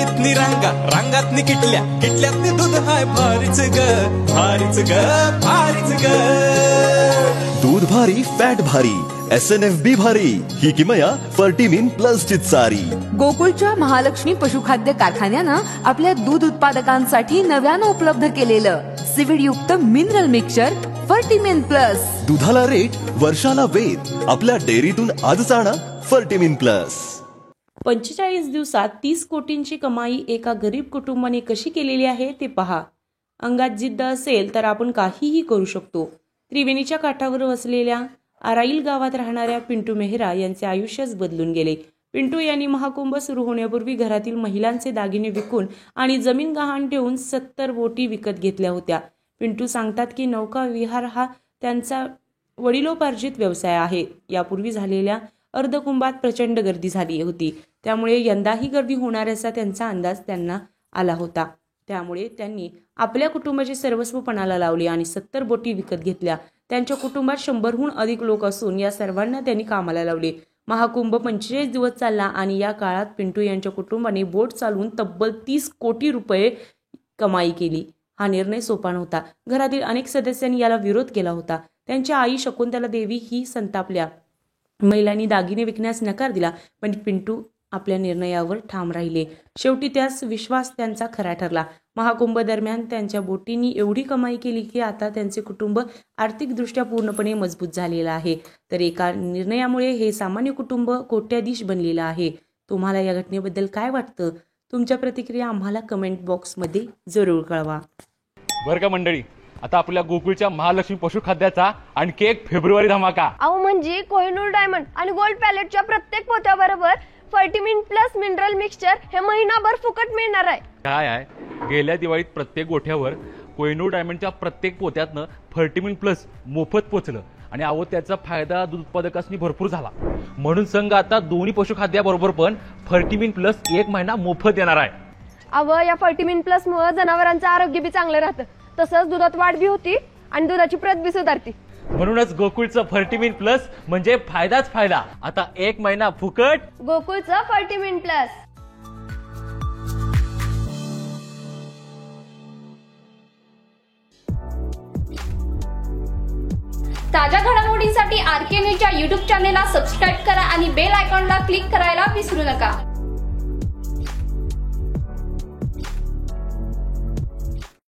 गाईतनी रांगा रांगातनी किटल्या किटल्यातनी दूध हाय भारीच ग भारीच ग भारीच ग. दूध भारी फॅट भारी SNFB भारी ही किमया फर्टिमिन प्लस ची सारी. गोकुळच्या महालक्ष्मी पशुखाद्य कारखान्यानं आपल्या दूध उत्पादकांसाठी नव्यानं उपलब्ध केलेलं सीवीड युक्त मिनरल मिक्सचर फर्टिमिन प्लस. दुधाला रेट वर्षाला वेध आपल्या डेअरीतून आजच आणा फर्टिमिन प्लस. 45 दिवसात 30 कोटींची कमाई एका गरीब कुटुंबाने कशी केलेली आहे ते पहा. अंगात जिद्द असेल तर आपण काहीही करू शकतो. त्रिवेणीच्या काठावर वसलेल्या आराईल गावात राहणाऱ्या पिंटू मेहरा यांचे आयुष्यच बदलून गेले. पिंटू यांनी महाकुंभ सुरू होण्यापूर्वी घरातील महिलांचे दागिने विकून आणि जमीन गहाण ठेवून 70 बोटी विकत घेतल्या होत्या. पिंटू सांगतात की नौका विहार हा त्यांचा वडिलोपार्जित व्यवसाय आहे. यापूर्वी झालेल्या अर्धकुंभात प्रचंड गर्दी झाली होती, त्यामुळे यंदाही गर्दी होणार असा त्यांचा अंदाज त्यांना आला होता. त्यामुळे त्यांनी आपल्या कुटुंबाचे सर्वस्व पणाला लावले आणि 70 बोटी विकत घेतल्या. त्यांच्या कुटुंबात 100हून अधिक लोक असून या सर्वांना त्यांनी कामाला लावले. महाकुंभ 45 दिवस चालला आणि या काळात पिंटू यांच्या कुटुंबाने बोट चालवून तब्बल 30 कोटी रुपये कमाई केली. हा निर्णय सोपा नव्हता. घरातील अनेक सदस्यांनी याला विरोध केला होता. त्यांच्या आई शकुंतला देवी ही संतापल्या. महिलांनी दागिने विकण्यास नकार दिला, पण पिंटू आपल्या निर्णयावर ठाम राहिले. शेवटी त्यास विश्वास त्यांचा खरा ठरला. महाकुंभ दरम्यान त्यांच्या बोटींनी एवढी कमाई केली की आता त्यांचे कुटुंब आर्थिकदृष्ट्या पूर्णपणे मजबूत झालेलं आहे. तर एका निर्णयामुळे हे सामान्य कुटुंब कोट्याधीश बनलेलं आहे. तुम्हाला या घटनेबद्दल काय वाटतं? तुमच्या प्रतिक्रिया आम्हाला कमेंट बॉक्समध्ये जरूर कळवा. बरं का मंडळी, आता आपल्या गोकुळच्या महालक्ष्मी पशुखाद्याचा आणखी एक फेब्रुवारी धमाका. अहो म्हणजे कोहिनूर डायमंड आणि गोल्ड पॅलेटच्या प्रत्येक पोत्याबरोबर फर्टिमिन प्लस मिनरल मिक्सचर हे महिनाभर फुकट मिळणार आहे. काय आहे, गेल्या दिवाळीत प्रत्येक गोठ्यावर कोहिनूर डायमंडच्या प्रत्येक पोत्यातनं फर्टिमिन प्लस मोफत पोचलं आणि अहो त्याचा फायदा दूध उत्पादकांनी भरपूर झाला. म्हणून संघ आता दोन्ही पशुखाद्याबरोबर पण फर्टिमिन प्लस 1 महिना मोफत देणार आहे. अहो या फर्टिमिन प्लस मुळे जनावरांचं आरोग्य बी चांगलं राहतं, तसंच दुधात वाढ बी होती आणि दुधाची प्रत बी सुधारते. म्हणूनच गोकुळचं फर्टिमिन प्लस म्हणजे फायदाच फायदा. आता 1 महिना फुकट गोकुळचं फर्टिमिन प्लस. ताज्या घडामोडींसाठी RK न्यूजच्या YouTube चॅनेलला सबस्क्राईब करा आणि बेल आयकॉनला क्लिक करायला विसरू नका.